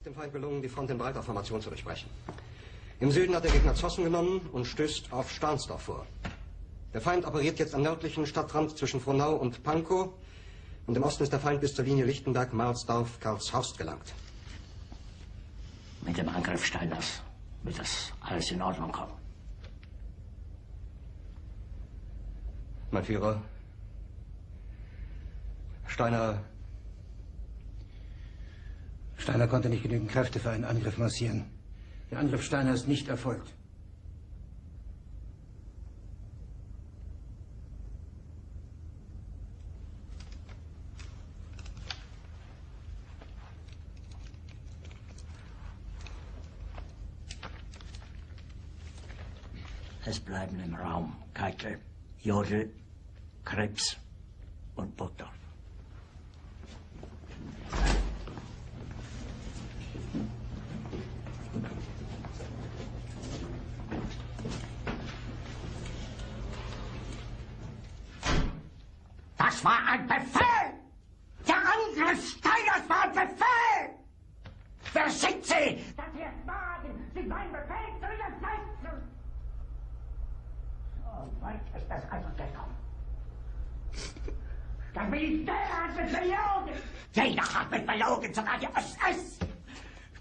dem Feind gelungen, die Front in breiter Formation zu durchbrechen. Im Süden hat der Gegner Zossen genommen und stößt auf Stahnsdorf vor. Der Feind operiert jetzt am nördlichen Stadtrand zwischen Frohnau und Pankow. Und im Osten ist der Feind bis zur Linie Lichtenberg-Marsdorf-Karlshorst gelangt. Mit dem Angriff Steiners wird das alles in Ordnung kommen. Mein Führer, Steiner konnte nicht genügend Kräfte für einen Angriff massieren. Der Angriff Steiner ist nicht erfolgt. Es bleiben im Raum Keitel, Jodl, Krebs und Burgdorf. Das war ein Befehl! Der Angriff Steiners war ein Befehl! Wer schickt Sie? Dass Sie es wagen, sich meinen Befehl zu widersetzen! So weit ist das also gekommen. Das Militär hat mich belogen! Jeder hat mich belogen, sogar die SS!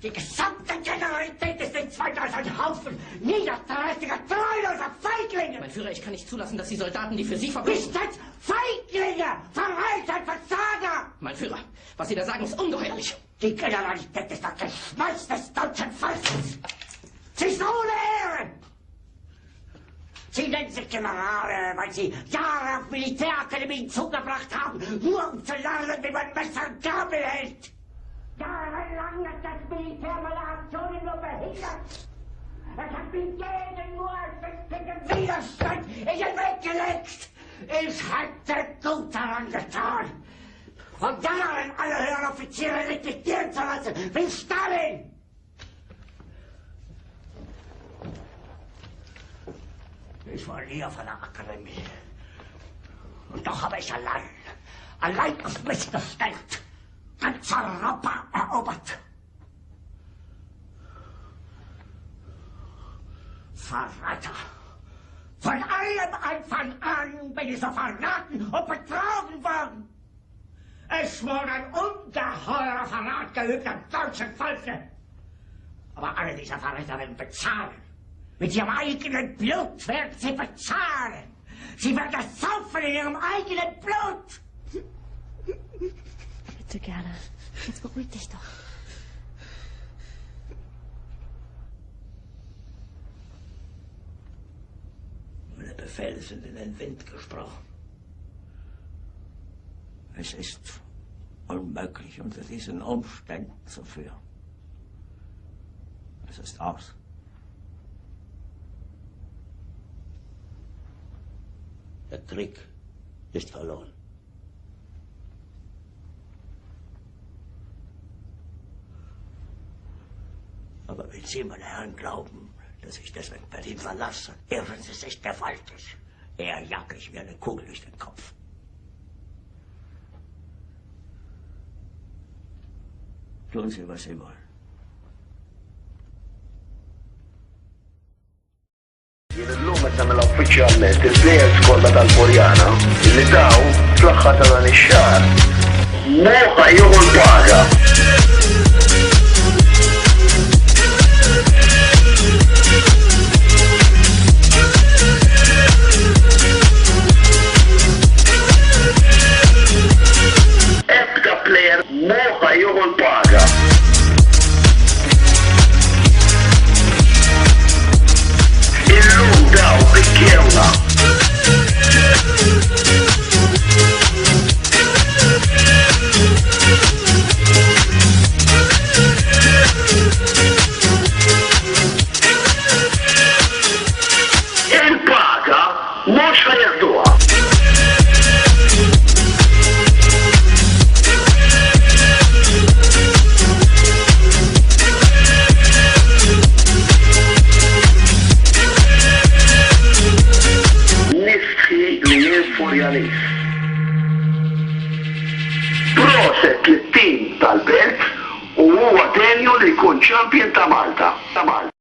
Die gesamte Generalität ist nichts weiter als ein Haufen niederträchtiger, treuloser Feiglinge! Mein Führer, ich kann nicht zulassen, dass die Soldaten, die für Sie verbringen... Nicht als Feiglinge! Verreiter, Versager! Mein Führer, was Sie da sagen, ist ungeheuerlich! Die Generalität ist das Geschmeiß des deutschen Volkes! Sie ist ohne Ehre! Sie nennen sich Generale, weil Sie Jahre auf Militärakademien zugebracht haben, nur um zu lernen, wie man Messer und Gabel hält! Jahrelang hat das Militär meine Aktionen nur behindert. Es hat mir jeden nur gegen Widerstand in den Weg gelegt. Ich hätte gut daran getan, von Jahren alle höheren Offiziere liquidieren zu lassen, wie Stalin. Ich war nie auf einer Akademie. Und doch habe ich allein auf mich gestellt, ganz Europa erobert. Verräter! Von allem Anfang an bin ich so verraten und betrogen worden. Es wurde ein ungeheurer Verrat geübt am deutschen Volke. Aber alle diese Verräter werden bezahlen. Mit ihrem eigenen Blut werden sie bezahlen. Sie werden das saufen in ihrem eigenen Blut. Bitte gerne. Jetzt beruhig dich doch. Meine Befehle sind in den Wind gesprochen. Es ist unmöglich, unter diesen Umständen zu führen. Es ist aus. Der Krieg ist verloren. Aber wenn Sie, meine Herren, glauben, dass ich deswegen Berlin verlasse, irren Sie sich gewaltig. Eher jag ich mir eine Kugel durch den Kopf. Tun Sie, was Sie wollen. Illum qed nagħmel uffiċjalment il-plejers kollha tal-Porjana li daw fl-aħħar ta' dan ix-xahar moħħa jieħu l-paga. Ebda plejer moħħa jieħu l-paga. Illum daw bikkjewna. il-premju li jkun champion ta' Malta.